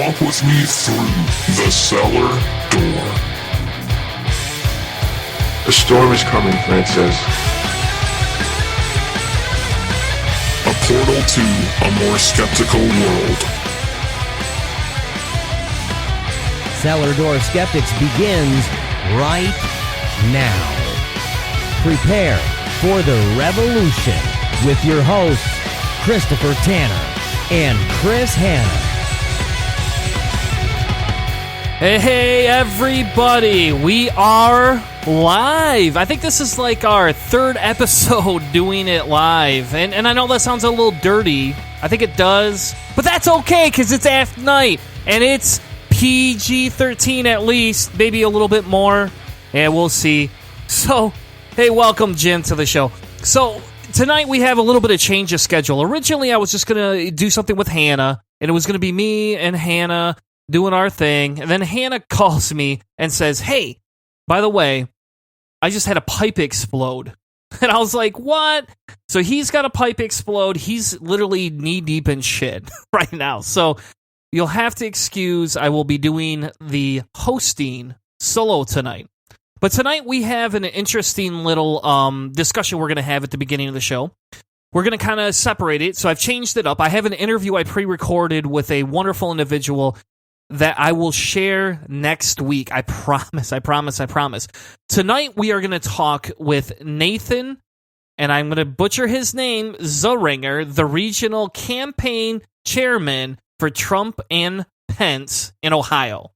Walk with me through the cellar door. A storm is coming, Francis. A portal to a more skeptical world. Cellar Door Skeptics begins right now. Prepare for the revolution with your hosts, Christopher Tanner and Chris Hanna. Hey, everybody. We are live. I think this is like our third episode doing it live. And I know that sounds a little dirty. I think it does. But that's okay, because it's after night. And it's PG-13 at least. Maybe a little bit more. Yeah, we'll see. So, hey, welcome, Jim, to the show. So, tonight we have a little bit of change of schedule. Originally, I was just going to do something with Hannah. And it was going to be me and Hannah doing our thing. And then Hannah calls me and says, hey, by the way, I just had a pipe explode. And I was like, what? So he's got a pipe explode. He's literally knee-deep in shit right now. So you'll have to excuse, I will be doing the hosting solo tonight. But tonight we have an interesting little discussion we're going to have at the beginning of the show. We're going to kind of separate it. So I've changed it up. I have an interview I pre-recorded with a wonderful individual that I will share next week. I promise. Tonight, we are going to talk with Nathan, and I'm going to butcher his name, Zehringer, the Regional Campaign Chairman for Trump and Pence in Ohio.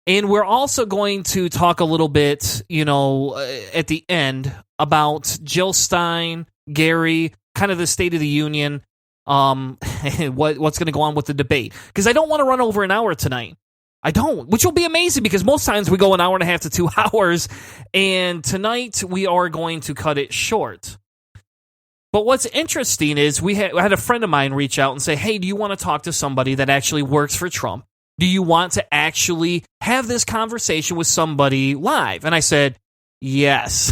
And we're also going to talk a little bit, at the end about Jill Stein, Gary, kind of the State of the Union, what's going to go on with the debate. Because I don't want to run over an hour tonight. I don't, which will be amazing because most times we go an hour and a half to 2 hours, and tonight we are going to cut it short. But what's interesting is I had a friend of mine reach out and say, hey, do you want to talk to somebody that actually works for Trump? Do you want to actually have this conversation with somebody live? And I said, yes.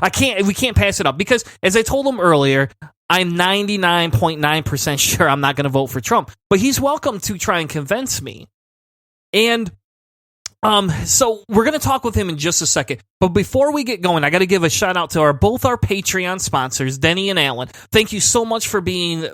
We can't pass it up because, as I told him earlier, I'm 99.9% sure I'm not going to vote for Trump, but he's welcome to try and convince me. And so we're going to talk with him in just a second. But before we get going, I got to give a shout out to both our Patreon sponsors, Denny and Alan. Thank you so much for being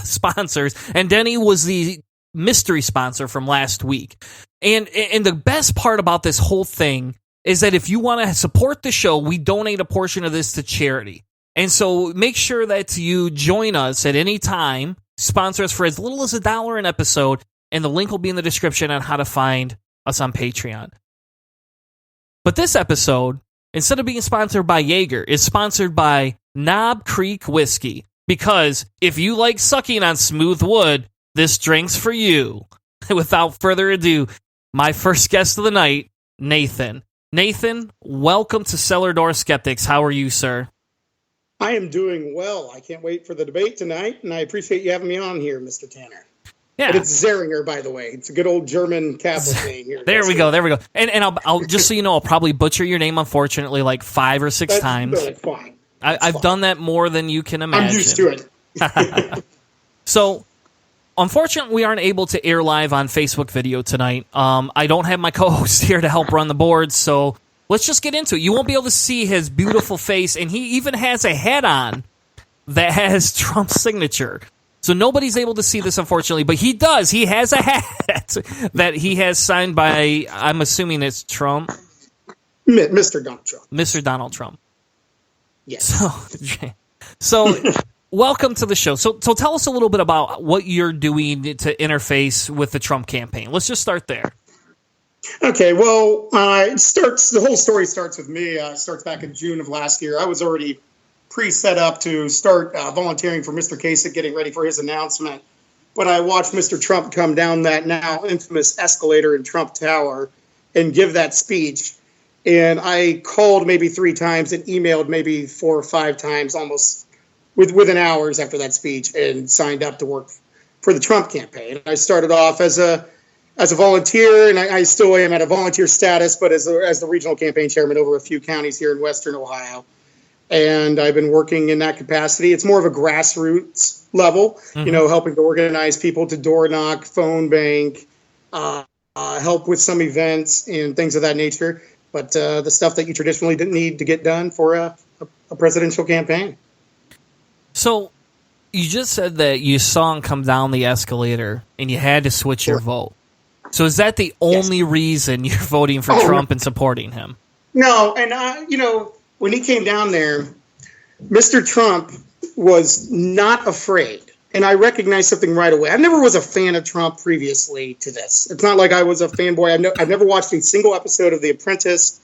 sponsors. And Denny was the mystery sponsor from last week. And the best part about this whole thing is that if you want to support the show, we donate a portion of this to charity. And so make sure that you join us at any time, sponsor us for as little as $1 an episode, and the link will be in the description on how to find us on Patreon. But this episode, instead of being sponsored by Jaeger, is sponsored by Knob Creek Whiskey. Because if you like sucking on smooth wood, this drink's for you. Without further ado, my first guest of the night, Nathan. Nathan, welcome to Cellar Door Skeptics. How are you, sir? I am doing well. I can't wait for the debate tonight, and I appreciate you having me on here, Mr. Tanner. Yeah. But it's Zehringer, by the way. It's a good old German Catholic name here. There we go. And I'll just so you know, I'll probably butcher your name, unfortunately, like 5 or 6 times. That's fine. I've done that more than you can imagine. I'm used to it. So, unfortunately, we aren't able to air live on Facebook video tonight. I don't have my co-host here to help run the board, so let's just get into it. You won't be able to see his beautiful face, and he even has a hat on that has Trump's signature. So nobody's able to see this, unfortunately, but he does. He has a hat that he has signed by, I'm assuming it's Trump? Mr. Donald Trump. Mr. Donald Trump. Yes. So welcome to the show. So tell us a little bit about what you're doing to interface with the Trump campaign. Let's just start there. Okay, well, the whole story starts with me. It starts back in June of last year. I was already pre-set up to start volunteering for Mr. Kasich, getting ready for his announcement. But I watched Mr. Trump come down that now infamous escalator in Trump Tower and give that speech. And I called maybe 3 times and emailed maybe 4 or 5 times almost within hours after that speech and signed up to work for the Trump campaign. I started off as a volunteer, and I still am at a volunteer status, but as the regional campaign chairman over a few counties here in Western Ohio. and I've been working in that capacity. It's more of a grassroots level, helping to organize people to door knock, phone bank, help with some events and things of that nature. But the stuff that you traditionally didn't need to get done for a presidential campaign. So you just said that you saw him come down the escalator and you had to switch your vote. So is that the only reason you're voting for Trump and supporting him? No, and when he came down there, Mr. Trump was not afraid. And I recognized something right away. I never was a fan of Trump previously to this. It's not like I was a fanboy. I've never watched a single episode of The Apprentice.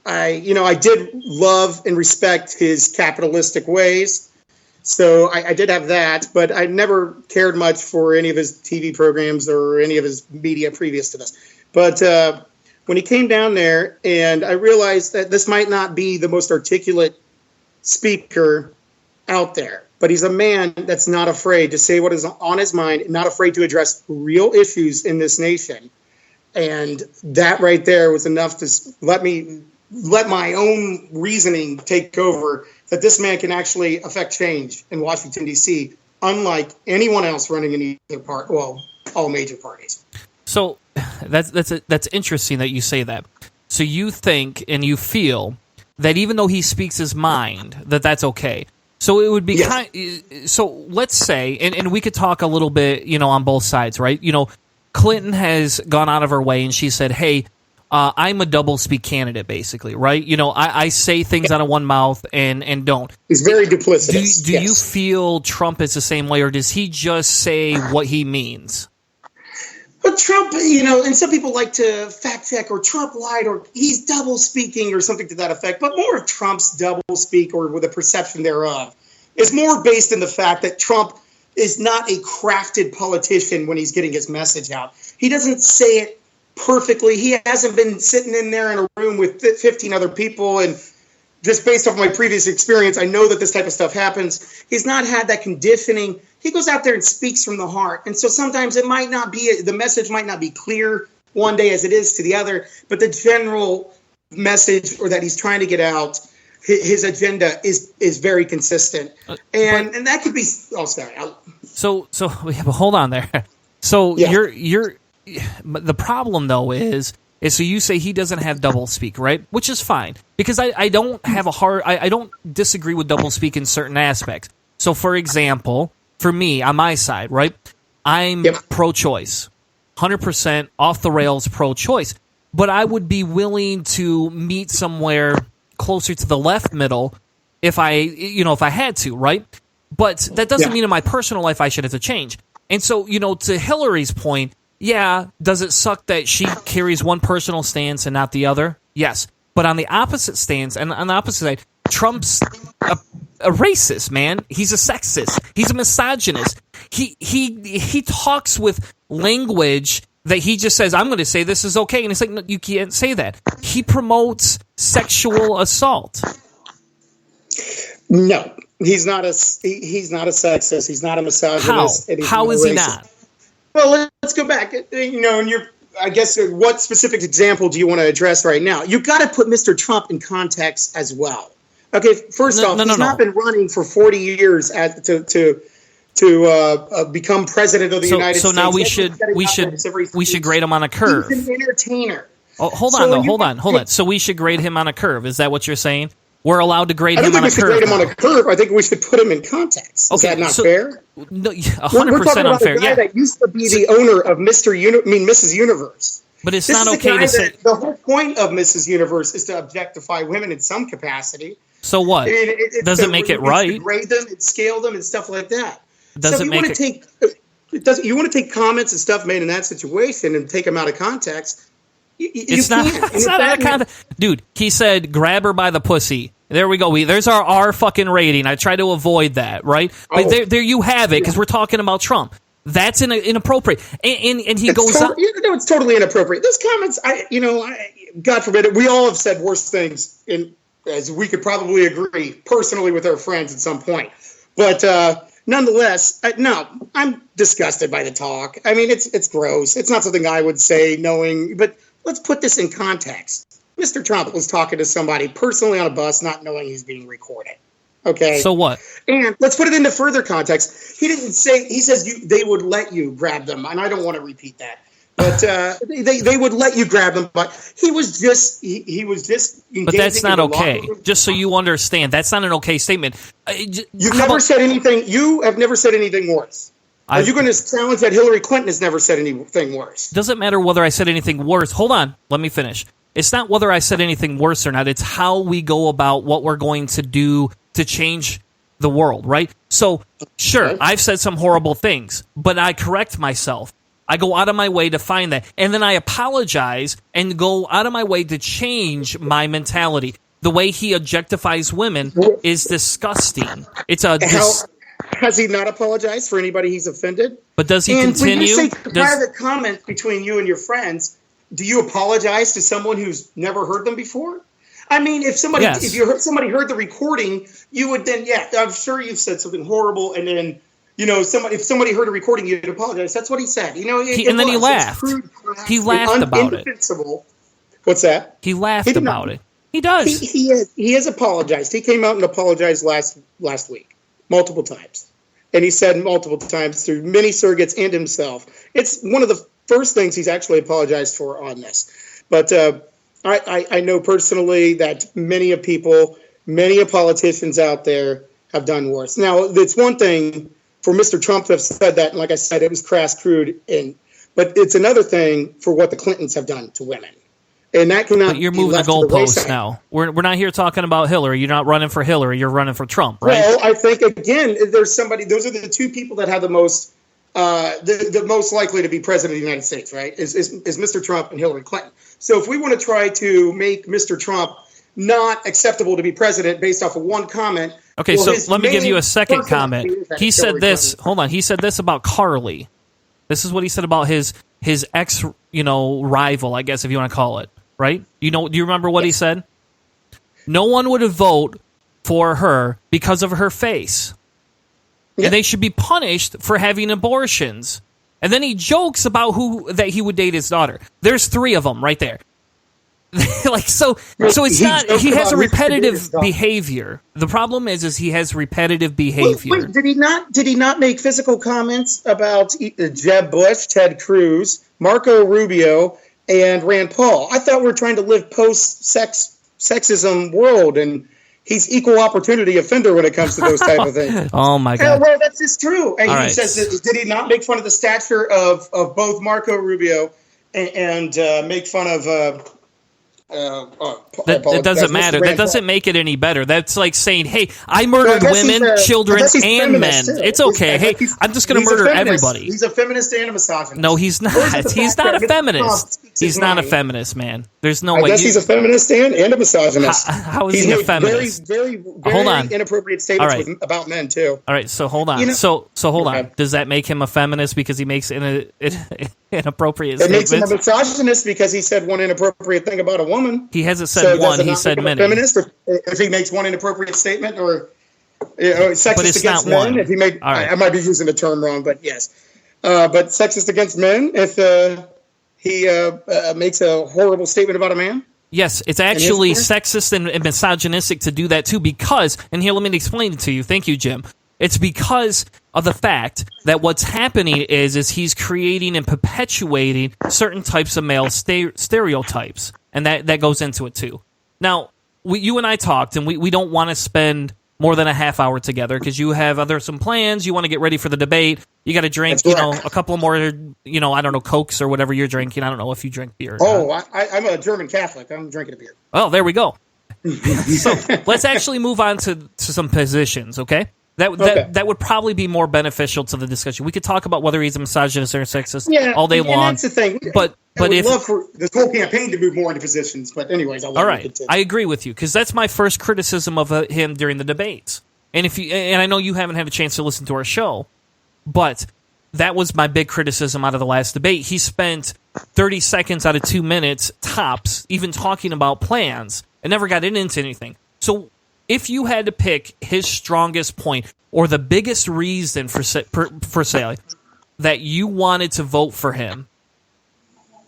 I did love and respect his capitalistic ways. So I did have that, but I never cared much for any of his TV programs or any of his media previous to this. But when he came down there, and I realized that this might not be the most articulate speaker out there, but he's a man that's not afraid to say what is on his mind, not afraid to address real issues in this nation. And that right there was enough to let my own reasoning take over, that this man can actually affect change in Washington, D.C., unlike anyone else running in either part, well, all major parties. So that's interesting that you say that. So you think and you feel that even though he speaks his mind, that's okay. So it would be so let's say, and we could talk a little bit, on both sides, right? Clinton has gone out of her way and she said, hey, I'm a double-speak candidate, basically, right? I say things out of one mouth and don't. He's very duplicitous. Do you feel Trump is the same way, or does he just say what he means? But Trump, and some people like to fact check, or Trump lied, or he's double-speaking, or something to that effect. But more of Trump's double-speak, or with a perception thereof, is more based in the fact that Trump is not a crafted politician when he's getting his message out. He doesn't say it perfectly. He hasn't been sitting in there in a room with 15 other people, and just based off my previous experience, I know that this type of stuff happens. He's not had that conditioning. He goes out there and speaks from the heart. And so sometimes the message might not be clear one day as it is to the other, but the general message or that he's trying to get out, his agenda is very consistent. And that could be, sorry. So hold on there. So you're the problem though is so you say he doesn't have double speak, right? Which is fine, because I don't have I don't disagree with double speak in certain aspects. So for example, for me, on my side, right, I'm pro-choice, 100% off the rails pro-choice, but I would be willing to meet somewhere closer to the left middle if I had to, right? But that doesn't mean in my personal life I should have to change. And so, to Hillary's point, does it suck that she carries one personal stance and not the other? Yes. But on the opposite stance, and on the opposite side, Trump's a racist, man. He's a sexist. He's a misogynist. He talks with language that he just says, I'm going to say this is okay. And it's like, no, you can't say that. He promotes sexual assault. No, he's not a sexist. He's not a misogynist. How is he not? Well, let's go back. And I guess what specific example do you want to address right now? You've got to put Mr. Trump in context as well. Okay, first off, he's not been running for 40 years to become president of the United States. So now we should grade him on a curve. He's an entertainer. Oh, hold on. So we should grade him on a curve. Is that what you're saying? We're allowed to grade him on a curve. I don't think we should grade him on a curve. I think we should put him in context. Is that not fair? No, 100% unfair. A guy that used to be the owner of Mrs. Universe. But it's not okay to say. The whole point of Mrs. Universe is to objectify women in some capacity. So what? Does it make it right? Grade them and scale them and stuff like that. You want to take comments and stuff made in that situation and take them out of context. It's not out of context. Dude, he said, grab her by the pussy. There we go. There's our fucking rating. I try to avoid that, right? But there you have it, because we're talking about Trump. That's inappropriate. And he goes on. It's totally inappropriate. Those comments, God forbid it, we all have said worse things, as we could probably agree, personally with our friends at some point. But nonetheless, no, I'm disgusted by the talk. I mean, it's gross. It's not something I would say knowing, but let's put this in context. Mr. Trump was talking to somebody personally on a bus, not knowing he's being recorded. Okay. So what? And let's put it into further context. He didn't say. He says they would let you grab them, and I don't want to repeat that. But they would let you grab them. But he was just But that's not okay. Just so you understand, that's not an okay statement. You've never said anything. You have never said anything worse. Are you going to challenge that Hillary Clinton has never said anything worse? Doesn't matter whether I said anything worse. Hold on. Let me finish. It's not whether I said anything worse or not. It's how we go about what we're going to do to change the world, right? So, sure, okay. I've said some horrible things, but I correct myself. I go out of my way to find that. And then I apologize and go out of my way to change my mentality. The way he objectifies women is disgusting. It's a... Has he not apologized for anybody he's offended? But does he continue? When you say private comments between you and your friends, do you apologize to someone who's never heard them before? I mean, if somebody heard the recording, you would then, I'm sure you've said something horrible, and then, if somebody heard a recording, you'd apologize. That's what he said. And then he laughed. He laughed about it. What's that? He laughed about it. He does. He has apologized. He came out and apologized last week. Multiple times. And he said multiple times through many surrogates and himself. It's one of the first things he's actually apologized for on this. But I know personally that many politicians out there have done worse. Now, it's one thing for Mr. Trump to have said that, and like I said, it was crass, crude, but it's another thing for what the Clintons have done to women. And that cannot. But you're moving the goalposts now. We're not here talking about Hillary. You're not running for Hillary. You're running for Trump, right? Well, I think again, there's somebody. Those are the two people that have the most likely to be president of the United States, right? Is Mr. Trump and Hillary Clinton. So if we want to try to make Mr. Trump not acceptable to be president based off of one comment. Okay, so let me give you a second comment. He said this. Hold on. He said this about Carly. This is what he said about his ex, rival, I guess if you want to call it. Right? Do you remember what he said? No one would vote for her because of her face. And they should be punished for having abortions. And then he jokes about that he would date his daughter. There's 3 of them right there. So it's not, he has a repetitive behavior. The problem is he has repetitive behavior. Wait, did he not make physical comments about Jeb Bush, Ted Cruz, Marco Rubio, and Rand Paul? I thought we were trying to live post-sexism world, and he's equal opportunity offender when it comes to those type of things. Oh my God! Well, that's just true. And he says, did he not make fun of the stature of both Marco Rubio and make fun of? That doesn't matter. That doesn't make it any better. That's like saying, "Hey, I murdered women, children, and men. It's okay. Hey, I'm just going to murder everybody." He's a feminist and a misogynist. No, he's not. He's not a feminist. He's not a feminist, man. There's no way. I guess he's a feminist and a misogynist. How is he a feminist? Very inappropriate statements about men too. All right, so hold on. So hold on. Does that make him a feminist because he makes inappropriate statements? It makes him a misogynist because he said one inappropriate thing about a woman. He hasn't said one. He said many. Feminist, if he makes one inappropriate statement, or sexist against men. One. If he made, I might be using the term wrong, but yes. But sexist against men. If he makes a horrible statement about a man. Yes, it's actually sexist and misogynistic to do that too. Because, and here, let me explain it to you. Thank you, Jim. It's because of the fact that what's happening is he's creating and perpetuating certain types of male stereotypes. And that goes into it, too. Now, you and I talked, and we don't want to spend more than a half hour together because you have some plans. You want to get ready for the debate. You got to drink, a couple more, I don't know, Cokes or whatever you're drinking. I don't know if you drink beer. I'm a German Catholic. I'm drinking a beer. Oh, there we go. So let's actually move on to some positions, okay? That would probably be more beneficial to the discussion. We could talk about whether he's a misogynist or a sexist all day long. That's the thing. But I would love for this whole campaign to move more into positions. But anyways, I'll let you continue. I agree with you because that's my first criticism of him during the debates. And I know you haven't had a chance to listen to our show, but that was my big criticism out of the last debate. He spent 30 seconds out of 2 minutes tops even talking about plans and never got into anything. So if you had to pick his strongest point or the biggest reason for say that you wanted to vote for him,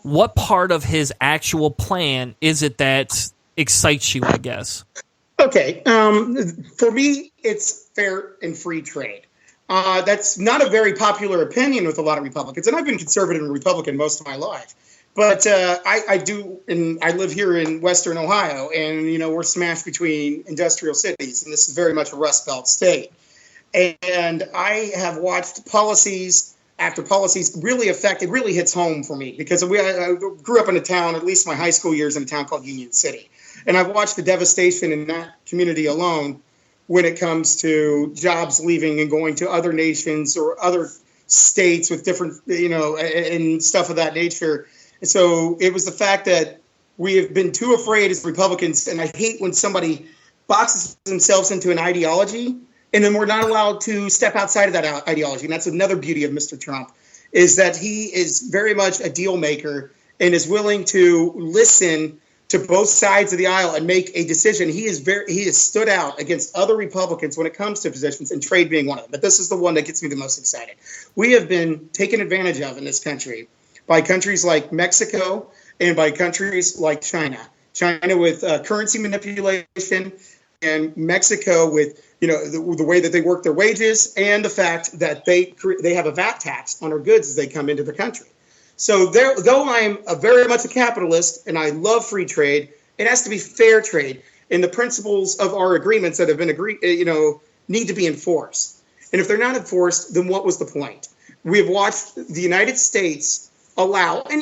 what part of his actual plan is it that excites you, I guess? Okay. For me, it's fair and free trade. That's not a very popular opinion with a lot of Republicans, and I've been conservative and Republican most of my life. But I do, and I live here in Western Ohio, and we're smashed between industrial cities, and this is very much a Rust Belt state. And I have watched policies after policies really hits home for me because I grew up in a town, at least my high school years, in a town called Union City. And I've watched the devastation in that community alone when it comes to jobs leaving and going to other nations or other states with different, and stuff of that nature. And so it was the fact that we have been too afraid as Republicans, and I hate when somebody boxes themselves into an ideology, and then we're not allowed to step outside of that ideology. And that's another beauty of Mr. Trump, is that he is very much a deal maker and is willing to listen to both sides of the aisle and make a decision. He has stood out against other Republicans when it comes to positions, and trade being one of them. But this is the one that gets me the most excited. We have been taken advantage of in this country by countries like Mexico and by countries like China. China with currency manipulation, and Mexico with the way that they work their wages, and the fact that they have a VAT tax on our goods as they come into the country. So though I'm very much a capitalist and I love free trade, it has to be fair trade, and the principles of our agreements that have been agreed, need to be enforced. And if they're not enforced, then what was the point? We have watched the United States allow, and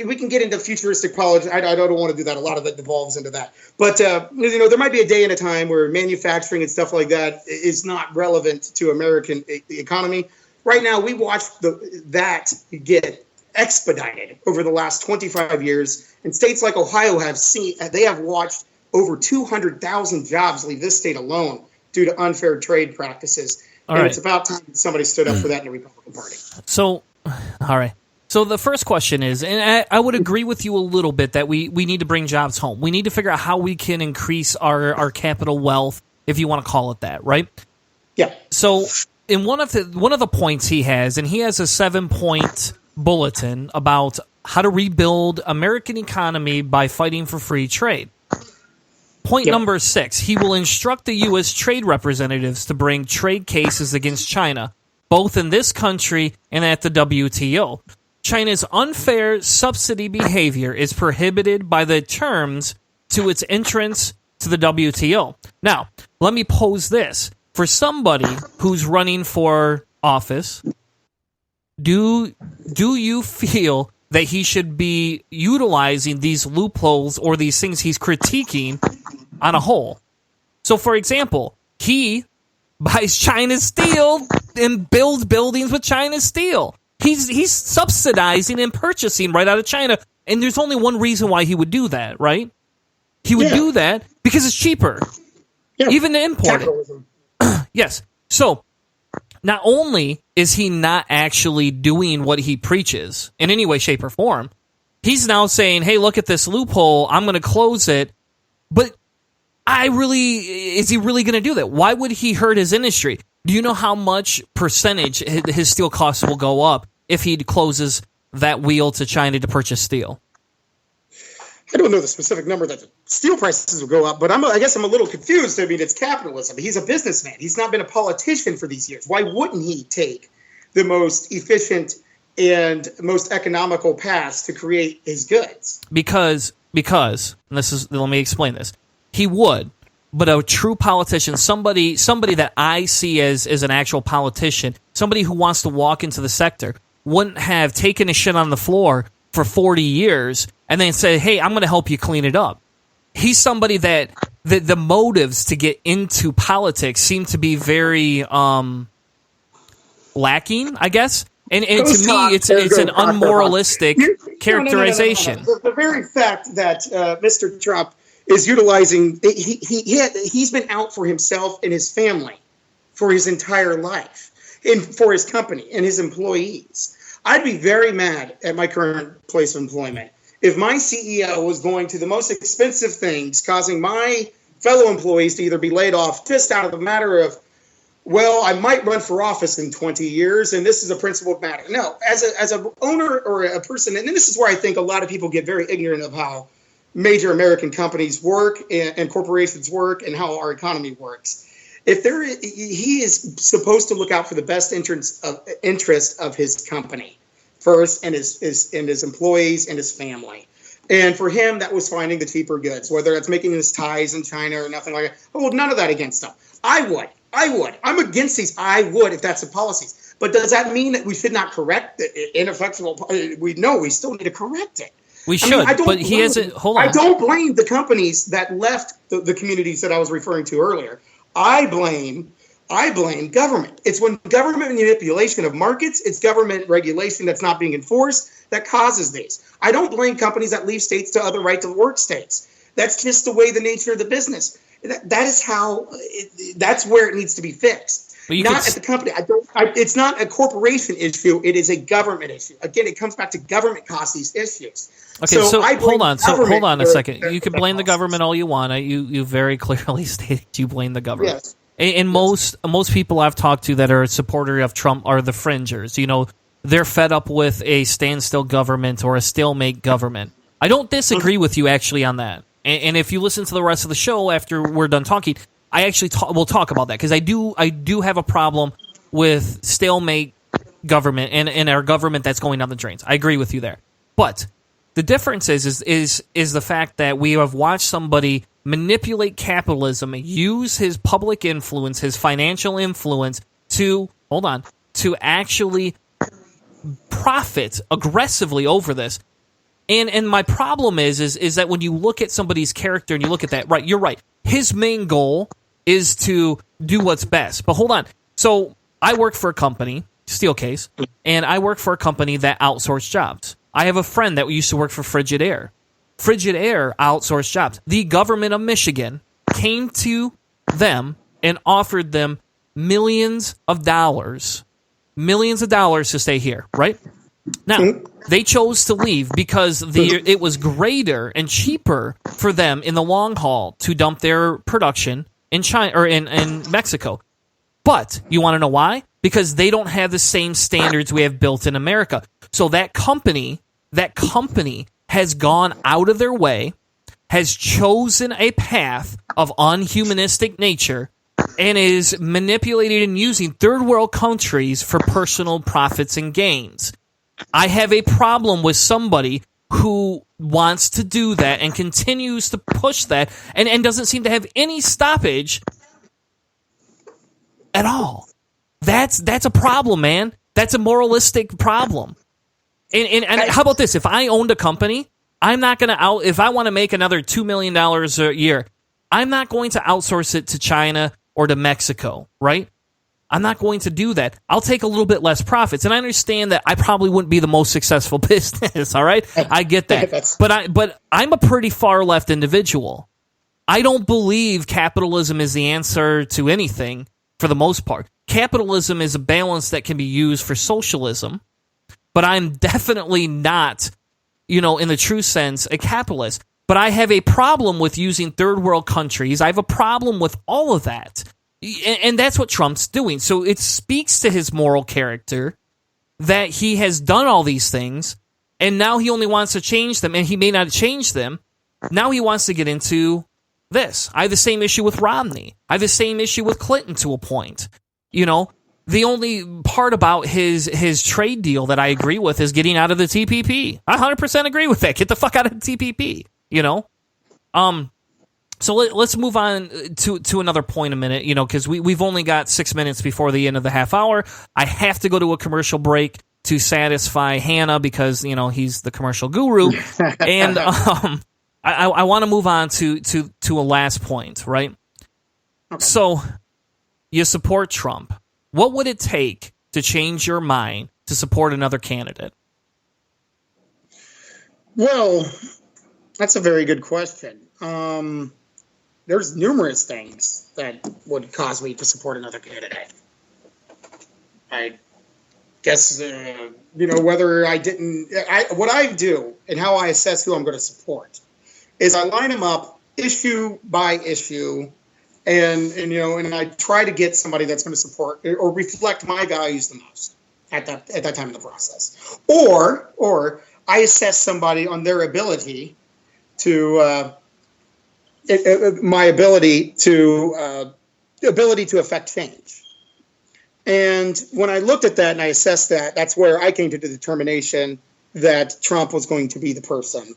we can get into futuristic politics. I don't want to do that. A lot of it devolves into that. But there might be a day and a time where manufacturing and stuff like that is not relevant to American economy. Right now, we watched that get expedited over the last 25 years, and states like Ohio have watched over 200,000 jobs leave this state alone due to unfair trade practices. It's about time somebody stood up for that in the Republican Party. So, all right. So the first question is, and I would agree with you a little bit that we need to bring jobs home. We need to figure out how we can increase our capital wealth, if you want to call it that, right? Yeah. So in one of the points he has a 7-point bulletin about how to rebuild American economy by fighting for free trade. Point number 6, he will instruct the U.S. trade representatives to bring trade cases against China, both in this country and at the WTO. China's unfair subsidy behavior is prohibited by the terms to its entrance to the WTO. Now, let me pose this. For somebody who's running for office, do you feel that he should be utilizing these loopholes or these things he's critiquing on a whole? So, for example, he buys China's steel and builds buildings with China's steel. He's subsidizing and purchasing right out of China, and there's only one reason why he would do that, right? He would do that because it's cheaper, even to import it. Yes. So, not only is he not actually doing what he preaches in any way, shape, or form, he's now saying, hey, look at this loophole, I'm going to close it. But is he really going to do that? Why would he hurt his industry? Do you know how much percentage his steel costs will go up if he closes that wheel to China to purchase steel? I don't know the specific number that the steel prices will go up, but I guess I'm a little confused. I mean, it's capitalism. He's a businessman. He's not been a politician for these years. Why wouldn't he take the most efficient and most economical paths to create his goods? Because, and let me explain this. He would, but a true politician, somebody that I see as an actual politician, somebody who wants to walk into the sector, wouldn't have taken a shit on the floor for 40 years and then say, hey, I'm going to help you clean it up. He's somebody that the motives to get into politics seem to be very lacking, I guess. And to me, it's an unmoralistic characterization. No. The very fact that Mr. Trump is utilizing, he's been out for himself and his family for his entire life, and for his company and his employees. I'd be very mad at my current place of employment if my CEO was going to the most expensive things, causing my fellow employees to either be laid off just out of the matter of, well, I might run for office in 20 years, and this is a principled matter. No, as an owner or a person, and this is where I think a lot of people get very ignorant of how major American companies work and corporations work and how our economy works. He is supposed to look out for the best interest of his company first, and his employees and his family. And for him, that was finding the cheaper goods, whether it's making his ties in China or nothing like that. Oh, none of that against them. I would. I'm against these. I would if that's the policies. But does that mean that we should not correct the ineffectual? We still need to correct it. We should, but he hasn't. Hold on. I don't blame the companies that left the communities that I was referring to earlier. I blame government. It's when government manipulation of markets, it's government regulation that's not being enforced that causes these. I don't blame companies that leave states to other right to work states. That's just the way the nature of the business. That is how. That's where it needs to be fixed. Not at the company. It's not a corporation issue. It is a government issue. Again, it comes back to government causing these issues. Okay, so hold on. So hold on a second. You can blame the government all you want. You very clearly stated you blame the government. Yes. And most people I've talked to that are a supporter of Trump are the fringers. They're fed up with a standstill government or a stalemate government. I don't disagree with you actually on that. And if you listen to the rest of the show after we're done talking, I actually will talk about that because I do have a problem with stalemate government and our government that's going down the drains. I agree with you there. But the difference is the fact that we have watched somebody manipulate capitalism, use his public influence, his financial influence to actually profit aggressively over this. And my problem is that when you look at somebody's character and you look at that, right, you're right. His main goal is to do what's best. But hold on. So I work for a company, Steelcase, and I work for a company that outsources jobs. I have a friend that used to work for Frigid Air. Frigid Air outsourced jobs. The government of Michigan came to them and offered them millions of dollars to stay here, right? Now, they chose to leave because it was greater and cheaper for them in the long haul to dump their production in China or in Mexico. But you want to know why? Because they don't have the same standards we have built in America. So that company has gone out of their way, has chosen a path of unhumanistic nature, and is manipulating and using third world countries for personal profits and gains. I have a problem with somebody who wants to do that and continues to push that and doesn't seem to have any stoppage at all. That's a problem, man. That's a moralistic problem. And how about this? If I owned a company, I'm not going to if I want to make another $2 million a year, I'm not going to outsource it to China or to Mexico, right? I'm not going to do that. I'll take a little bit less profits. And I understand that I probably wouldn't be the most successful business, all right? I get that. But I'm a pretty far left individual. I don't believe capitalism is the answer to anything for the most part. Capitalism is a balance that can be used for socialism, but I'm definitely not, in the true sense, a capitalist. But I have a problem with using third world countries. I have a problem with all of that. And that's what Trump's doing. So it speaks to his moral character that he has done all these things, and now he only wants to change them, and he may not change them. Now he wants to get into this. I have the same issue with Romney. I have the same issue with Clinton to a point. The only part about his trade deal that I agree with is getting out of the TPP. I 100% agree with that. Get the fuck out of the TPP, So let's move on to another point a minute, because we've only got 6 minutes before the end of the half hour. I have to go to a commercial break to satisfy Hannah because, he's the commercial guru. And I want to move on to a last point, right? Okay. So you support Trump. What would it take to change your mind to support another candidate? Well, that's a very good question. There's numerous things that would cause me to support another candidate. I guess, whether what I do and how I assess who I'm going to support is I line them up issue by issue, and I try to get somebody that's going to support or reflect my values the most at that time in the process. Or I assess somebody on their ability to my ability to affect change. And when I looked at that and I assessed that, that's where I came to the determination that Trump was going to be the person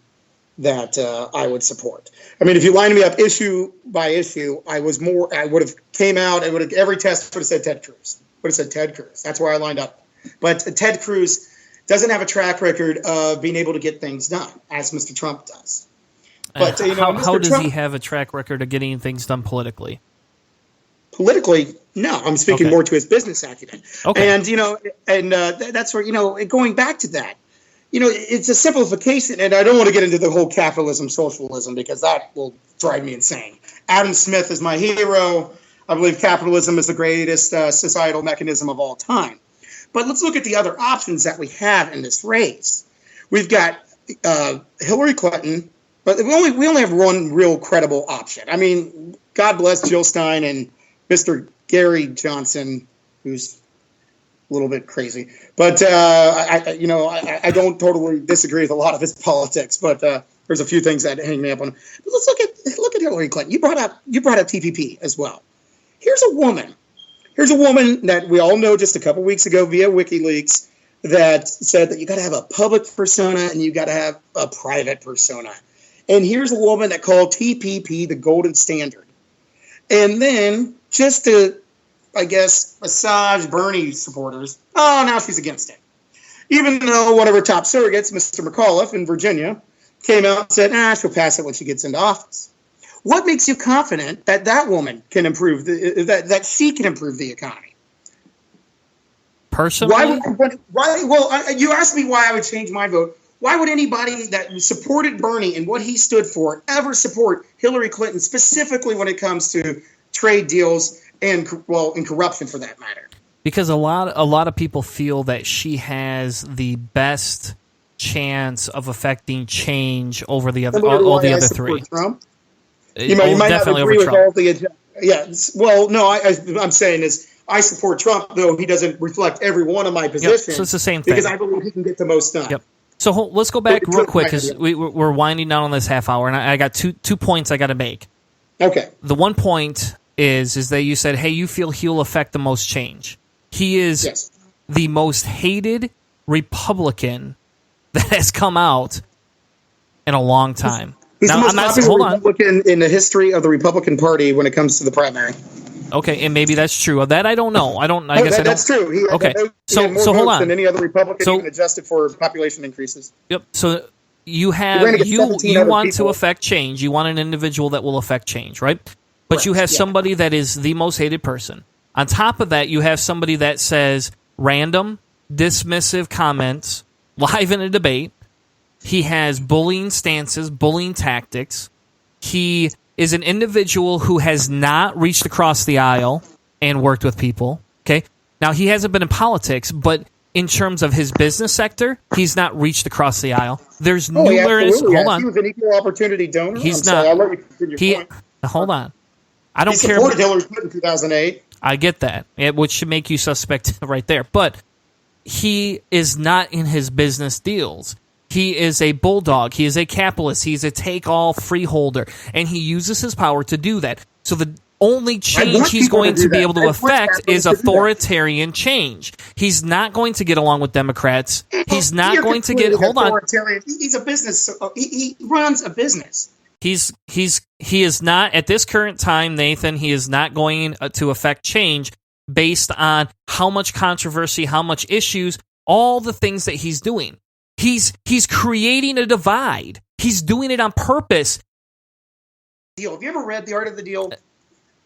that I would support. I mean, if you lined me up issue by issue, I would have came out and every test would have said Ted Cruz. Would have said Ted Cruz. That's where I lined up. But Ted Cruz doesn't have a track record of being able to get things done, as Mr. Trump does. But how does he have a track record of getting things done politically? Politically, no. I'm speaking more to his business acumen. Okay. And that's where, going back to that, it's a simplification, and I don't want to get into the whole capitalism, socialism, because that will drive me insane. Adam Smith is my hero. I believe capitalism is the greatest societal mechanism of all time. But let's look at the other options that we have in this race. We've got Hillary Clinton, but we only have one real credible option. I mean, God bless Jill Stein and Mr. Gary Johnson, who's a little bit crazy. But I don't totally disagree with a lot of his politics, but there's a few things that hang me up on. But let's look at Hillary Clinton. You brought up TPP as well. Here's a woman that we all know just a couple weeks ago via WikiLeaks that said that you got to have a public persona and you got to have a private persona. And here's a woman that called TPP the golden standard. And then just to, I guess, massage Bernie supporters, now she's against it. Even though one of her top surrogates, Mr. McAuliffe in Virginia, came out and said, she'll pass it when she gets into office. What makes you confident that that woman can improve, that she can improve the economy? Personally? You asked me why I would change my vote. Why would anybody that supported Bernie and what he stood for ever support Hillary Clinton, specifically when it comes to trade deals and corruption for that matter? Because a lot of people feel that she has the best chance of affecting change over the other three. Trump? You might definitely not agree over Trump. with all the I'm saying is I support Trump, though he doesn't reflect every one of my positions. Yep, so it's the same thing. Because I believe he can get the most done. Yep. So let's go back real quick because we're winding down on this half hour, and I got two points I got to make. Okay. The one point is that you said, hey, you feel he'll affect the most change. He is the most hated Republican that has come out in a long time. He's the most popular Republican in the history of the Republican Party when it comes to the primary. Okay, and maybe that's true. That I don't know. That's true. He had more votes than any other Republican, even adjusted for population increases. Yep. So you want to affect change. You want an individual that will affect change, right? But you have somebody that is the most hated person. On top of that, you have somebody that says random, dismissive comments live in a debate. He has bullying stances, bullying tactics. He is an individual who has not reached across the aisle and worked with people. Okay. Now, he hasn't been in politics, but in terms of his business sector, he's not reached across the aisle. There's numerous. Hold on. He was an equal opportunity donor. He's not. I'll let you continue your point. Hold on. I don't care. He supported Hillary Clinton in 2008. I get that, which should make you suspect right there. But he is not in his business deals. He is a bulldog. He is a capitalist. He's a take-all freeholder, and he uses his power to do that. So the only change he's going to be able to affect is authoritarian change. He's not going to get along with Democrats. He's not going to get. Hold on. He's a business. He runs a business. He is not at this current time, Nathan. He is not going to affect change based on how much controversy, how much issues, all the things that he's doing. He's creating a divide. He's doing it on purpose. Have you ever read The Art of the Deal?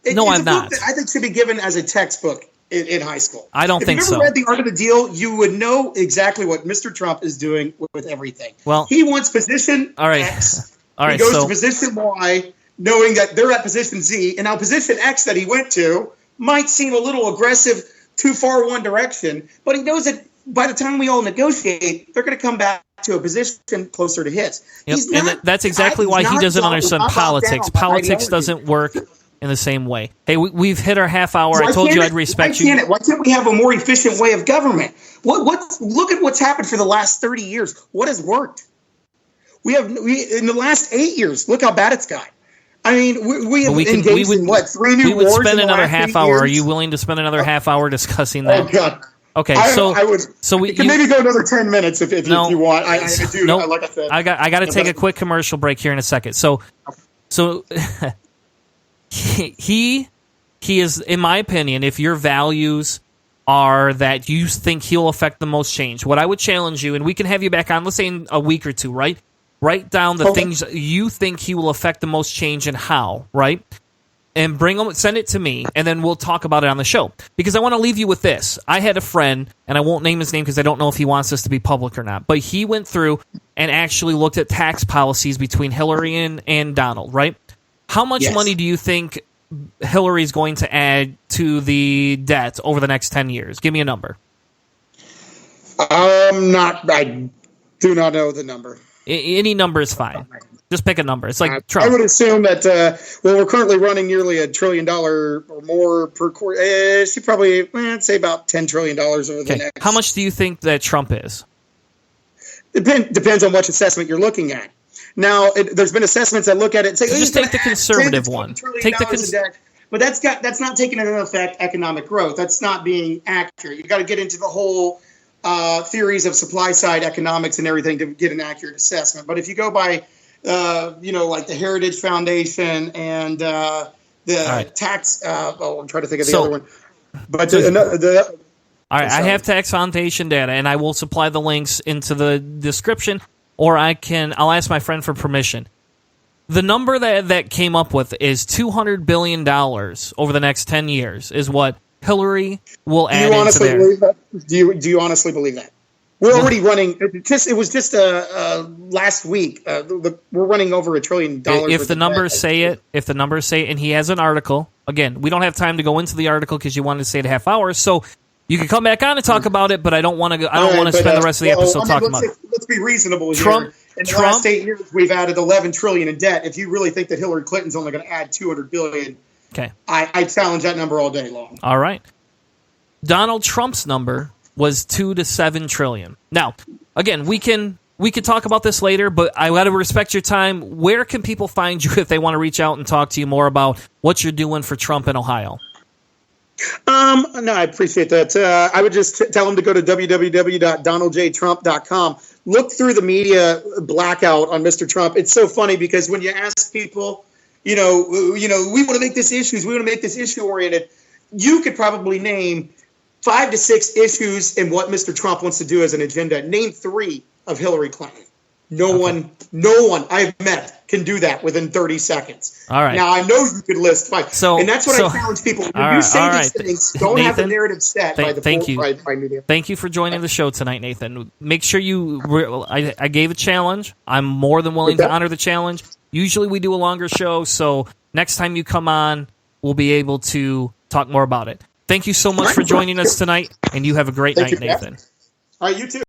No, I've not. Book that I think should be given as a textbook in high school. I don't think so. If you ever read The Art of the Deal, you would know exactly what Mr. Trump is doing with everything. Well, he wants position X. All right. He goes to position Y, knowing that they're at position Z, and now position X that he went to might seem a little aggressive, too far one direction, but he knows that by the time we all negotiate, they're going to come back to a position closer to his. Yep. And that's exactly why he doesn't understand politics. Politics doesn't work in the same way. Hey, we've hit our half hour. I told you I'd respect you. Why can't we have a more efficient way of government? Look at what's happened for the last 30 years. What has worked? We in the last 8 years, look how bad it's got. I mean, we have engaged in what, 3 new wars? We would spend in the another last half 8 hour. years? Are you willing to spend another half hour discussing that? Oh God. Okay, I would. So we can maybe go another 10 minutes if you want. I do. Nope. Like I said, I got to take a quick commercial break here in a second. So he is, in my opinion, if your values are that you think he'll affect the most change, what I would challenge you, and we can have you back on, let's say in a week or two, right? Write down the things you think he will affect the most change and how, right? And send it to me, and then we'll talk about it on the show. Because I want to leave you with this. I had a friend, and I won't name his name because I don't know if he wants this to be public or not, but he went through and actually looked at tax policies between Hillary and Donald, right? How much money do you think Hillary's going to add to the debt over the next 10 years? Give me a number. I do not know the number. Any number is fine. Just pick a number. It's like Trump. I would assume that, we're currently running nearly $1 trillion or more per quarter. She probably, I'd say about $10 trillion over the next. How much do you think that Trump is? Depends on which assessment you're looking at. Now, there's been assessments that look at it and say, just take the conservative one. Take the but that's not taking into effect economic growth. That's not being accurate. You got to get into the whole theories of supply side economics and everything to get an accurate assessment. But if you go by, like the Heritage Foundation and the tax, I'm trying to think of the other one. But all right, I have Tax Foundation data, and I will supply the links into the description, or I'll ask my friend for permission. The number that came up with is $200 billion over the next 10 years is what Hillary will add into there. Do you honestly believe that? We're already running. It was just last week. We're running over $1 trillion. If the numbers say it, and he has an article. Again, we don't have time to go into the article because you wanted to say it a half hour. So you can come back on and talk about it, but I don't want to. I don't want to spend the rest of the episode talking about it. Let's be reasonable here. In the last 8 years, we've added $11 trillion in debt. If you really think that Hillary Clinton's only going to add $200 billion, okay, I challenge that number all day long. All right, Donald Trump's number was 2 to 7 trillion. Now, again, we could talk about this later, but I got to respect your time. Where can people find you if they want to reach out and talk to you more about what you're doing for Trump in Ohio? No, I appreciate that. I would just tell them to go to www.donaldjtrump.com. Look through the media blackout on Mr. Trump. It's so funny because when you ask people, we want to make this issues. We want to make this issue oriented. You could probably name 5 to 6 issues in what Mr. Trump wants to do as an agenda. Name 3 of Hillary Clinton. No one I've met can do that within 30 seconds. All right. Now, I know you could list 5. And that's what I challenge people. When you say these things, don't have the narrative set by media. Thank you for joining the show tonight, Nathan. Make sure I gave a challenge. I'm more than willing to honor the challenge. Usually we do a longer show, so next time you come on, we'll be able to talk more about it. Thank you so much for joining us tonight, and you have a great night, Nathan. All right, you too.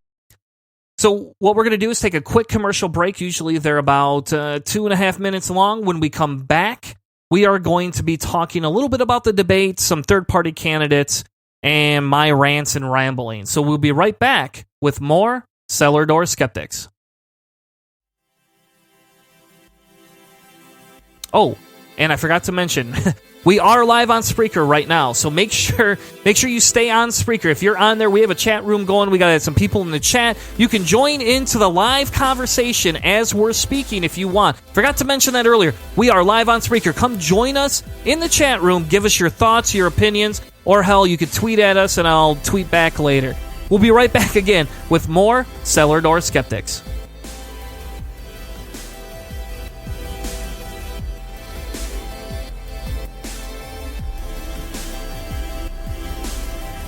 So what we're going to do is take a quick commercial break. Usually they're about 2.5 minutes long. When we come back, we are going to be talking a little bit about the debate, some third-party candidates, and my rants and rambling. So we'll be right back with more Cellar Door Skeptics. Oh, and I forgot to mention... We are live on Spreaker right now, so make sure you stay on Spreaker. If you're on there, we have a chat room going. We got some people in the chat. You can join into the live conversation as we're speaking if you want. Forgot to mention that earlier. We are live on Spreaker. Come join us in the chat room. Give us your thoughts, your opinions, or hell, you could tweet at us and I'll tweet back later. We'll be right back again with more Cellar Door Skeptics.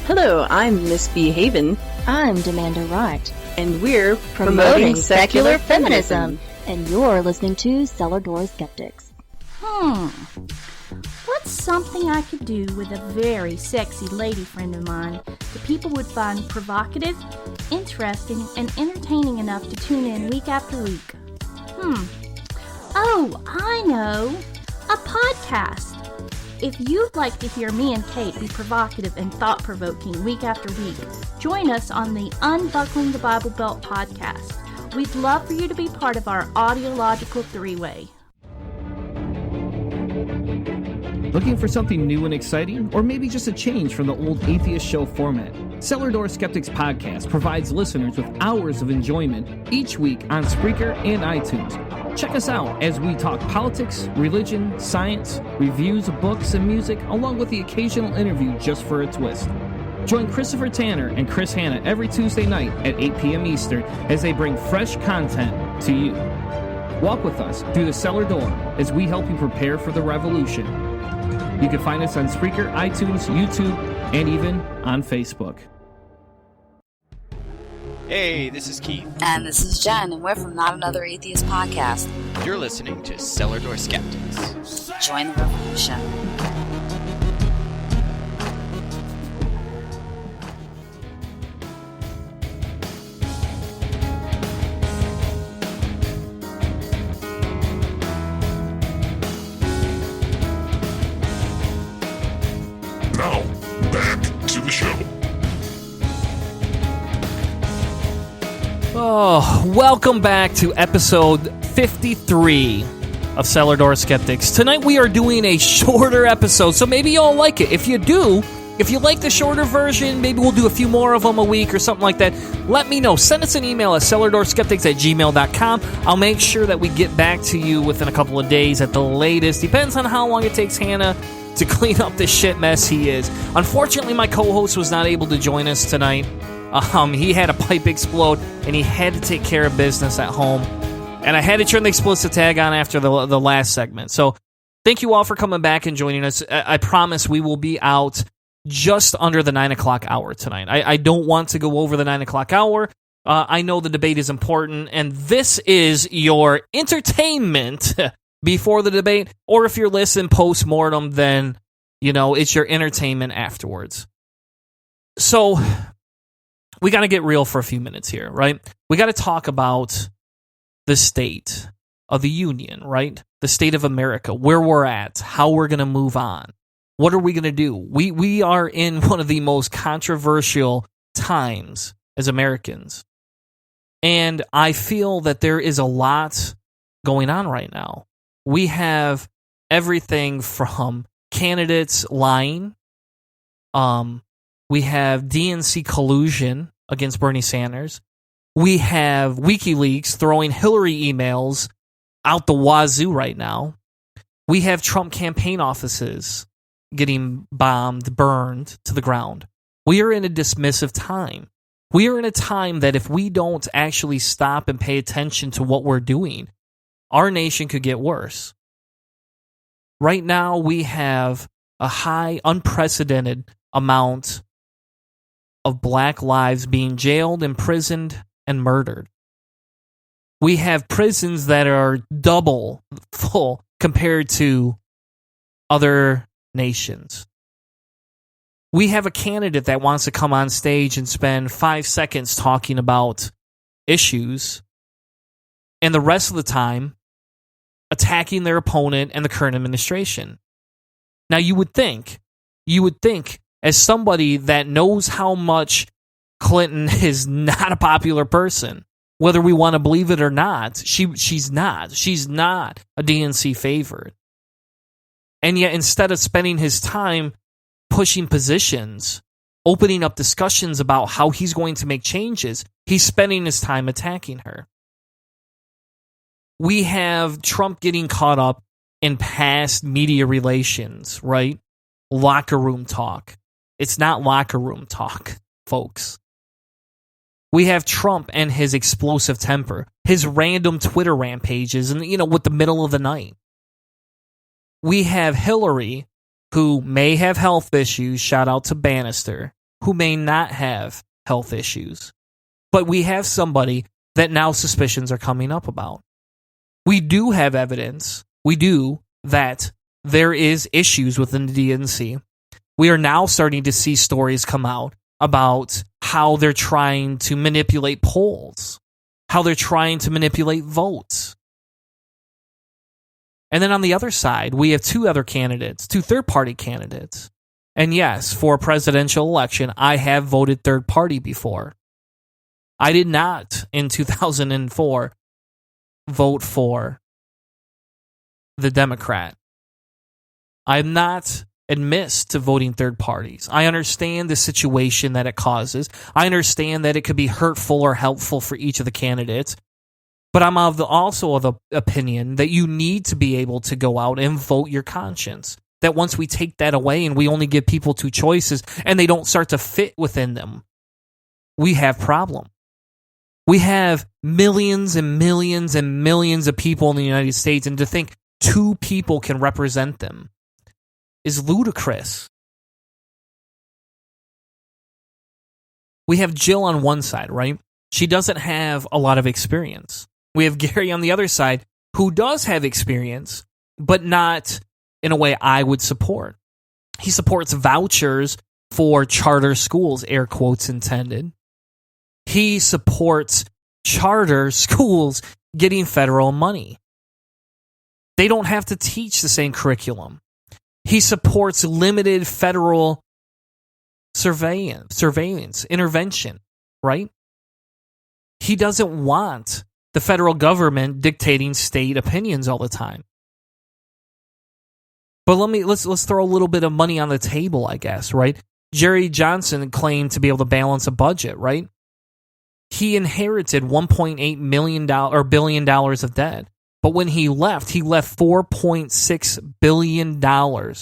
Hello, I'm Miss B. Haven. I'm Demanda Wright. And we're promoting secular feminism. And you're listening to Cellar Door Skeptics. What's something I could do with a very sexy lady friend of mine that people would find provocative, interesting, and entertaining enough to tune in week after week? Oh, I know. A podcast. If you'd like to hear me and Kate be provocative and thought-provoking week after week, join us on the Unbuckling the Bible Belt podcast, We'd love for you to be part of our audiological three-way. Looking for something new and exciting, or maybe just a change from the old Atheist Show format? Cellar Door Skeptics Podcast provides listeners with hours of enjoyment each week on Spreaker and iTunes. Check us out as we talk politics, religion, science, reviews of books and music, along with the occasional interview just for a twist. Join Christopher Tanner and Chris Hanna every Tuesday night at 8 p.m. Eastern as they bring fresh content to you. Walk with us through the cellar door as we help you prepare for the revolution. You can find us on Spreaker, iTunes, YouTube, and even on Facebook. Hey, this is Keith. And this is Jen, and we're from Not Another Atheist Podcast. You're listening to Cellar Door Skeptics. Join the revolution. Now, back to the show. Oh, welcome back to episode 53 of Cellar Door Skeptics. Tonight we are doing a shorter episode, so maybe you'll like it. If you do, if you like the shorter version, maybe we'll do a few more of them a week or something like that. Let me know. Send us an email at cellardoorskeptics@gmail.com. I'll make sure that we get back to you within a couple of days at the latest. Depends on how long it takes Hannah to clean up the shit mess he is. Unfortunately, my co-host was not able to join us tonight. He had a pipe explode, and he had to take care of business at home. And I had to turn the explicit tag on after the last segment. So thank you all for coming back and joining us. I promise we will be out just under the 9 o'clock hour tonight. I don't want to go over the 9 o'clock hour. I know the debate is important, and this is your entertainment before the debate, or if you're listening post-mortem, then, it's your entertainment afterwards. So, we got to get real for a few minutes here, right? We got to talk about the state of the union, right? The state of America, where we're at, how we're going to move on. What are we going to do? We are in one of the most controversial times as Americans. And I feel that there is a lot going on right now. We have everything from candidates lying. We have DNC collusion against Bernie Sanders. We have WikiLeaks throwing Hillary emails out the wazoo right now. We have Trump campaign offices getting bombed, burned to the ground. We are in a dismissive time. We are in a time that if we don't actually stop and pay attention to what we're doing, our nation could get worse. Right now, we have a high, unprecedented amount of black lives being jailed, imprisoned, and murdered. We have prisons that are double full compared to other nations. We have a candidate that wants to come on stage and spend 5 seconds talking about issues, and the rest of the time attacking their opponent and the current administration. Now, you would think, as somebody that knows how much Clinton is not a popular person, whether we want to believe it or not, she's not a DNC favorite. And yet, instead of spending his time pushing positions, opening up discussions about how he's going to make changes, he's spending his time attacking her. We have Trump getting caught up in past media relations, right? Locker room talk. It's not locker room talk, folks. We have Trump and his explosive temper, his random Twitter rampages, and, with the middle of the night. We have Hillary, who may have health issues, shout out to Bannister, who may not have health issues. But we have somebody that now suspicions are coming up about. We do have evidence, that there is issues within the DNC. We are now starting to see stories come out about how they're trying to manipulate polls, how they're trying to manipulate votes. And then on the other side, we have two third-party candidates. And yes, for a presidential election, I have voted third party before. I did not, in 2004, vote for the Democrat. I'm not admissed to voting third parties. I understand the situation that it causes. I understand that it could be hurtful or helpful for each of the candidates. But I'm also of the opinion that you need to be able to go out and vote your conscience. That once we take that away and we only give people two choices and they don't start to fit within them, we have problem. We have millions and millions and millions of people in the United States, and to think two people can represent them is ludicrous. We have Jill on one side, right? She doesn't have a lot of experience. We have Gary on the other side, who does have experience, but not in a way I would support. He supports vouchers for charter schools, air quotes intended. He supports charter schools getting federal money. They don't have to teach the same curriculum. He supports limited federal surveillance, intervention, right? He doesn't want the federal government dictating state opinions all the time. But let's throw a little bit of money on the table, I guess, right? Jerry Johnson claimed to be able to balance a budget, right? He inherited billion dollars of debt. But when he left $4.6 billion. Now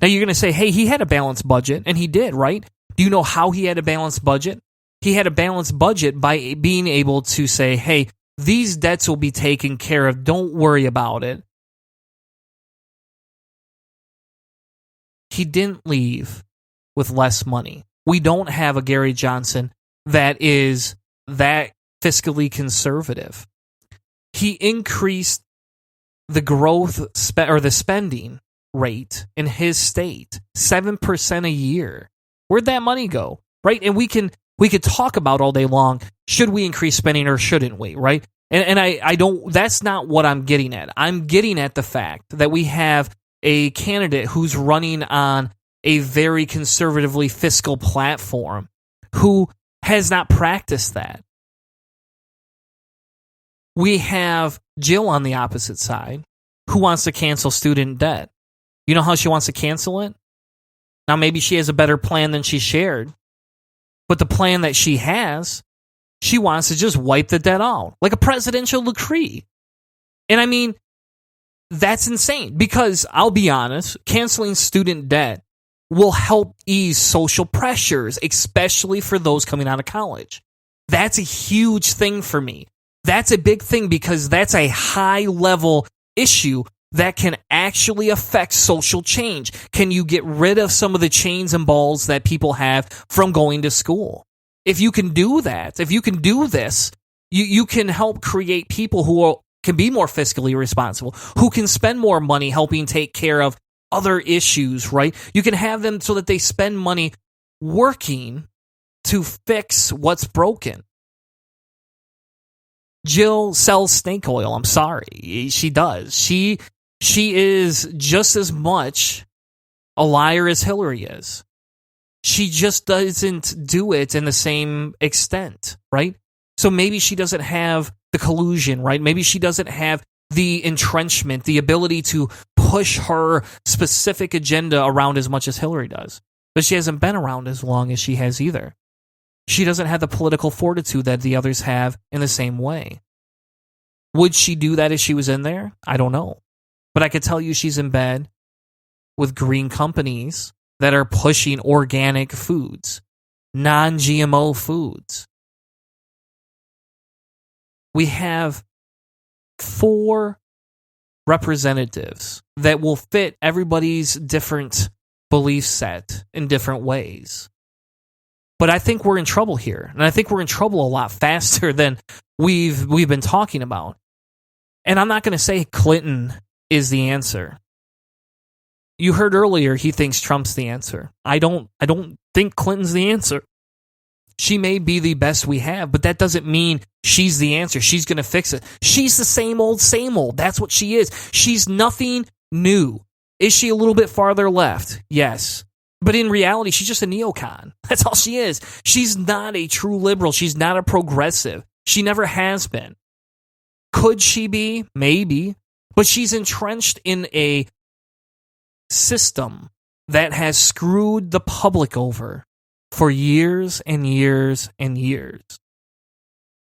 you're going to say, hey, he had a balanced budget, and he did, right? Do you know how he had a balanced budget? He had a balanced budget by being able to say, hey, these debts will be taken care of. Don't worry about it. He didn't leave with less money. We don't have a Gary Johnson that is that fiscally conservative. He increased the growth or the spending rate in his state 7% a year. Where'd that money go? Right? And we could talk about all day long, should we increase spending or shouldn't we, right? And I don't, that's not what I'm getting at. I'm getting at the fact that we have a candidate who's running on a very conservatively fiscal platform who has not practiced that. We have Jill on the opposite side who wants to cancel student debt. You know how she wants to cancel it? Now, maybe she has a better plan than she shared, but the plan that she has, she wants to just wipe the debt out like a presidential decree. And I mean, that's insane because I'll be honest, canceling student debt will help ease social pressures, especially for those coming out of college. That's a huge thing for me. That's a big thing because that's a high-level issue that can actually affect social change. Can you get rid of some of the chains and balls that people have from going to school? If you can do that, if you can do this, you can help create people who can be more fiscally responsible, who can spend more money helping take care of other issues, right? You can have them so that they spend money working to fix what's broken. Jill sells snake oil. I'm sorry. She does. She is just as much a liar as Hillary is. She just doesn't do it in the same extent, right? So maybe she doesn't have the collusion, right? Maybe she doesn't have the entrenchment, the ability to push her specific agenda around as much as Hillary does. But she hasn't been around as long as she has either. She doesn't have the political fortitude that the others have in the same way. Would she do that if she was in there? I don't know. But I could tell you she's in bed with green companies that are pushing organic foods, non-GMO foods. We have 4 representatives that will fit everybody's different belief set in different ways. But I think we're in trouble here. And I think we're in trouble a lot faster than we've been talking about. And I'm not going to say Clinton is the answer. You heard earlier he thinks Trump's the answer. I don't think Clinton's the answer. She may be the best we have, but that doesn't mean she's the answer. She's going to fix it. She's the same old, same old. That's what she is. She's nothing new. Is she a little bit farther left? Yes. But in reality, she's just a neocon. That's all she is. She's not a true liberal. She's not a progressive. She never has been. Could she be? Maybe. But she's entrenched in a system that has screwed the public over for years and years and years.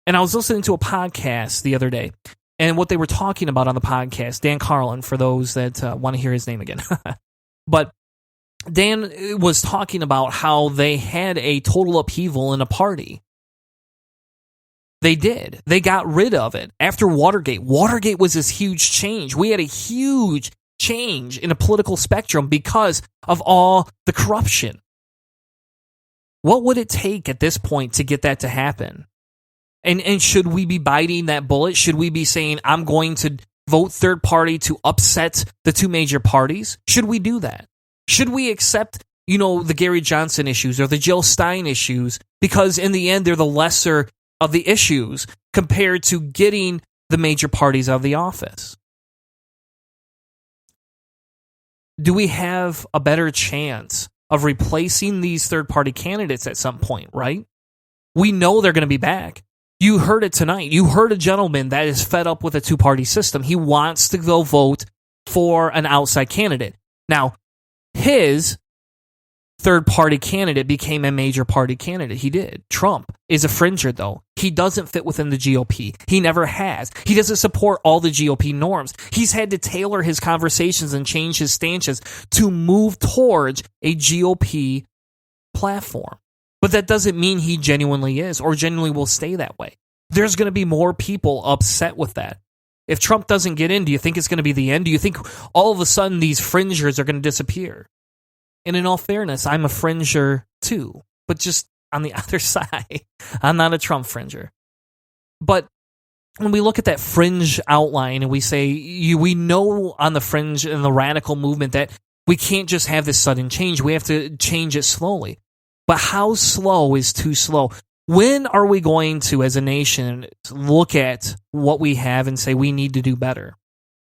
And I was listening to a podcast the other day, and what they were talking about on the podcast, Dan Carlin, for those that want to hear his name again. But Dan was talking about how they had a total upheaval in a party. They did. They got rid of it after Watergate. Watergate was this huge change. We had a huge change in a political spectrum because of all the corruption. What would it take at this point to get that to happen? And should we be biting that bullet? Should we be saying, I'm going to vote third party to upset the two major parties? Should we do that? Should we accept, the Gary Johnson issues or the Jill Stein issues? Because in the end, they're the lesser of the issues compared to getting the major parties out of the office. Do we have a better chance of replacing these third-party candidates at some point, right? We know they're going to be back. You heard it tonight. You heard a gentleman that is fed up with a two-party system. He wants to go vote for an outside candidate. Now, his third-party candidate became a major party candidate. He did. Trump is a fringer, though. He doesn't fit within the GOP. He never has. He doesn't support all the GOP norms. He's had to tailor his conversations and change his stances to move towards a GOP platform. But that doesn't mean he genuinely is or genuinely will stay that way. There's going to be more people upset with that. If Trump doesn't get in, do you think it's going to be the end? Do you think all of a sudden these fringers are going to disappear? And in all fairness, I'm a fringer too, but just on the other side. I'm not a Trump fringer. But when we look at that fringe outline and we say, we know on the fringe and the radical movement that we can't just have this sudden change. We have to change it slowly. But how slow is too slow? When are we going to, as a nation, look at what we have and say we need to do better?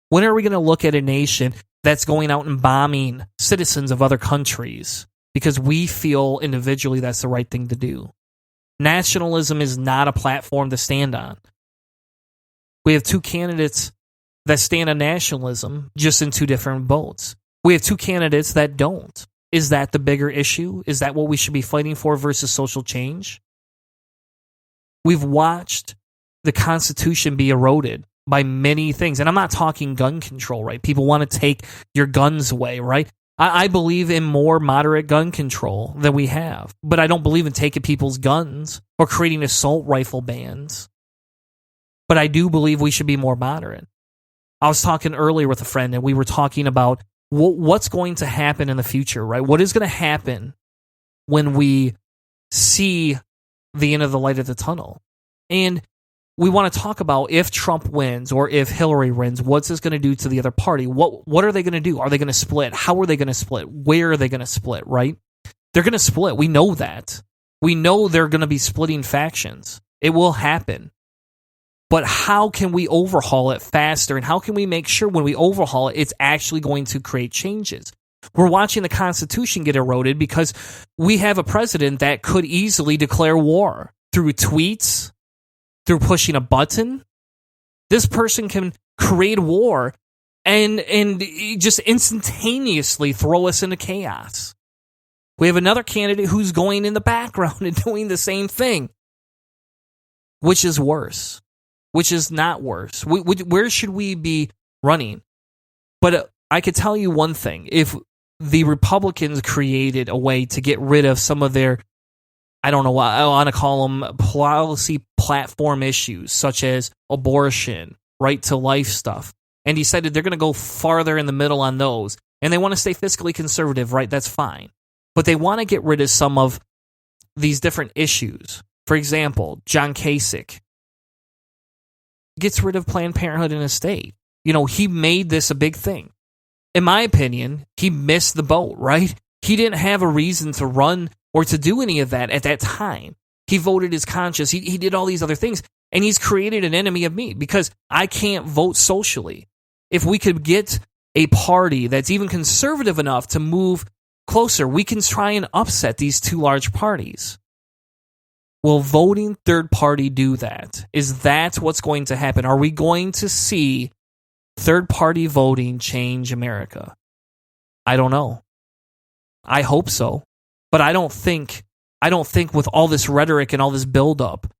When are we going to look at a nation that's going out and bombing citizens of other countries because we feel individually that's the right thing to do? Nationalism is not a platform to stand on. We have two candidates that stand on nationalism just in two different boats. We have two candidates that don't. Is that the bigger issue? Is that what we should be fighting for versus social change? We've watched the Constitution be eroded by many things. And I'm not talking gun control, right? People want to take your guns away, right? I believe in more moderate gun control than we have. But I don't believe in taking people's guns or creating assault rifle bans. But I do believe we should be more moderate. I was talking earlier with a friend, and we were talking about what's going to happen in the future, right? What is going to happen when we see the end of the light at the tunnel? And we want to talk about if Trump wins or if Hillary wins, what's this going to do to the other party? What are they going to do? Are they going to split? How are they going to split? Where are they going to split, right? They're going to split. We know that. We know they're going to be splitting factions. It will happen. But how can we overhaul it faster? And how can we make sure when we overhaul it, it's actually going to create changes? We're watching the Constitution get eroded because we have a president that could easily declare war through tweets, through pushing a button. This person can create war and just instantaneously throw us into chaos. We have another candidate who's going in the background and doing the same thing. Which is worse? Which is not worse? Where should we be running? But I could tell you one thing. If the Republicans created a way to get rid of some of their, I don't know what I want to call them, policy platform issues, such as abortion, right to life stuff, and decided they're going to go farther in the middle on those, and they want to stay fiscally conservative, right, that's fine. But they want to get rid of some of these different issues. For example, John Kasich gets rid of Planned Parenthood in his state. He made this a big thing. In my opinion, he missed the boat, right? He didn't have a reason to run or to do any of that at that time. He voted his conscience. He did all these other things, and he's created an enemy of me because I can't vote socially. If we could get a party that's even conservative enough to move closer. We can try and upset these two large parties. Will voting third party do that? Is that what's going to happen? Are we going to see third party voting change America? I don't know. I hope so. But I don't think with all this rhetoric and all this buildup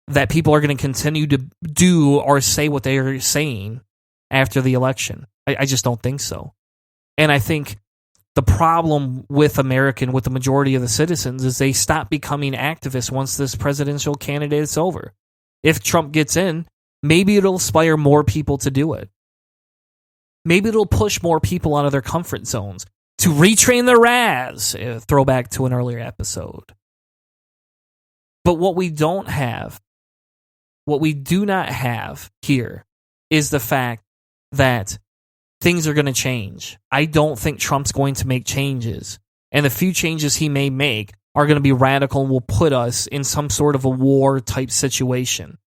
that people are going to continue to do or say what they are saying after the election. I just don't think so. And I think the problem with the majority of the citizens, is they stop becoming activists once this presidential candidate is over. If Trump gets in, maybe it'll inspire more people to do it. Maybe it'll push more people out of their comfort zones to retrain their Raz. Throwback to an earlier episode. But what we do not have here is the fact that things are going to change. I don't think Trump's going to make changes. And the few changes he may make are going to be radical and will put us in some sort of a war-type situation.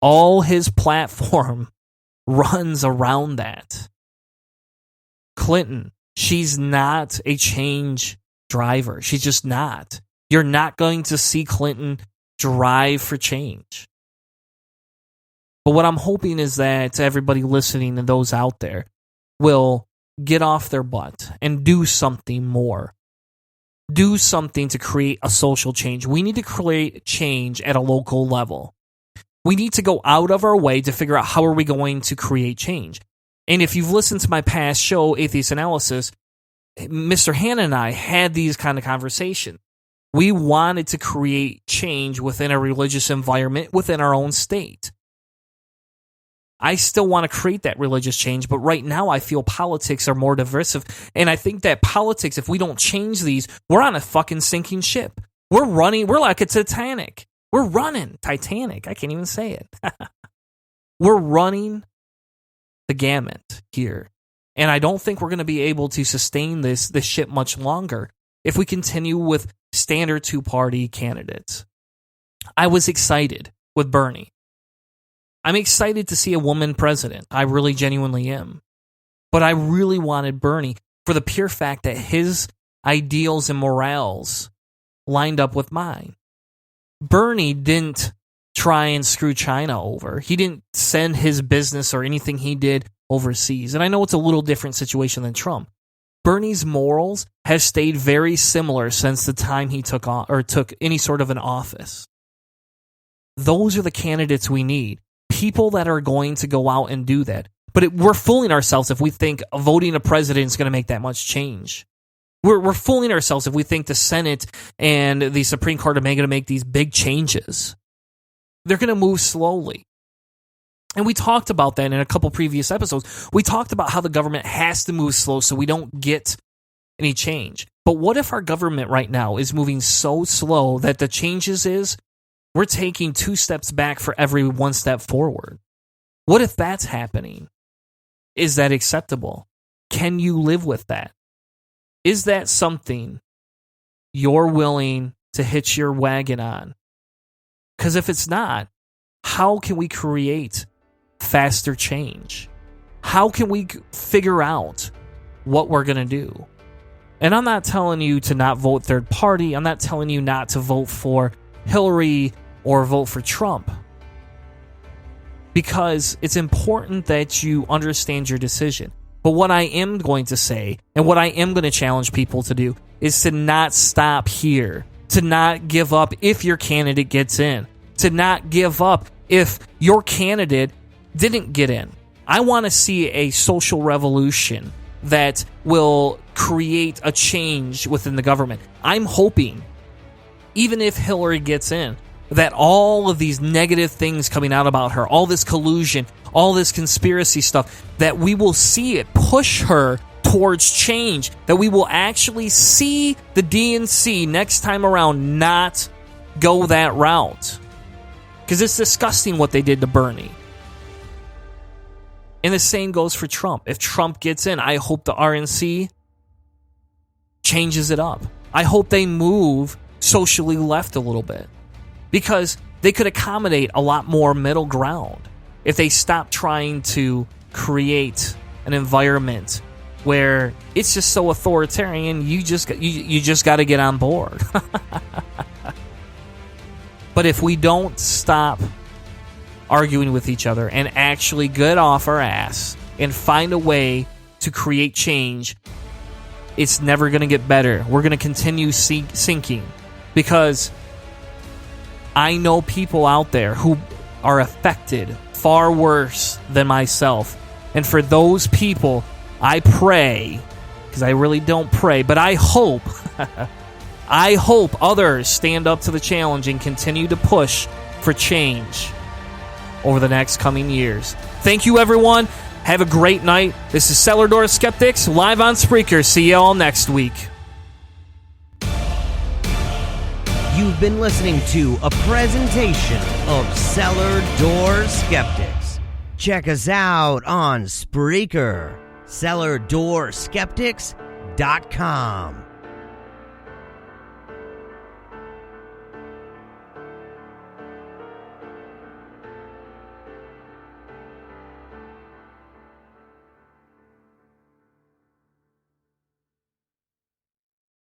All his platform runs around that. Clinton, she's not a change driver. She's just not. You're not going to see Clinton drive for change. But what I'm hoping is that everybody listening and those out there will get off their butt and do something more. Do something to create a social change. We need to create change at a local level. We need to go out of our way to figure out how are we going to create change. And if you've listened to my past show, Atheist Analysis, Mr. Hanna and I had these kind of conversations. We wanted to create change within a religious environment within our own state. I still want to create that religious change, but right now I feel politics are more divisive. And I think that politics, if we don't change these, we're on a fucking sinking ship. We're like a Titanic. We're running. Titanic. I can't even say it. We're running the gamut here. And I don't think we're going to be able to sustain this ship much longer if we continue with standard two-party candidates. I was excited with Bernie. I'm excited to see a woman president. I really genuinely am. But I really wanted Bernie for the pure fact that his ideals and morals lined up with mine. Bernie didn't try and screw China over. He didn't send his business or anything he did overseas. And I know it's a little different situation than Trump. Bernie's morals have stayed very similar since the time he took any sort of an office. Those are the candidates we need. People that are going to go out and do that. But we're fooling ourselves if we think voting a president is going to make that much change. We're fooling ourselves if we think the Senate and the Supreme Court are going to make these big changes. They're going to move slowly. And we talked about that in a couple previous episodes. We talked about how the government has to move slow so we don't get any change. But what if our government right now is moving so slow that the changes is we're taking 2 steps back for every 1 step forward? What if that's happening? Is that acceptable? Can you live with that? Is that something you're willing to hitch your wagon on? Because if it's not, how can we create faster change? How can we figure out what we're going to do? And I'm not telling you to not vote third party. I'm not telling you not to vote for Hillary or vote for Trump. Because it's important that you understand your decision. But what I am going to say, and what I am going to challenge people to do, is to not stop here. To not give up if your candidate gets in. To not give up if your candidate didn't get in. I want to see a social revolution that will create a change within the government. I'm hoping, even if Hillary gets in, that all of these negative things coming out about her, all this collusion, all this conspiracy stuff, that we will see it push her towards change, that we will actually see the DNC next time around not go that route. Because it's disgusting what they did to Bernie. And the same goes for Trump. If Trump gets in, I hope the RNC changes it up. I hope they move socially left a little bit. Because they could accommodate a lot more middle ground if they stop trying to create an environment where it's just so authoritarian, you just got to get on board. But if we don't stop arguing with each other and actually get off our ass and find a way to create change, it's never going to get better. We're going to continue sinking, because I know people out there who are affected far worse than myself. And for those people, I pray, because I really don't pray, but I hope, I hope others stand up to the challenge and continue to push for change over the next coming years. Thank you, everyone. Have a great night. This is Cellar Door Skeptics, live on Spreaker. See you all next week. You've been listening to a presentation of Cellar Door Skeptics. Check us out on Spreaker, cellardoorskeptics.com.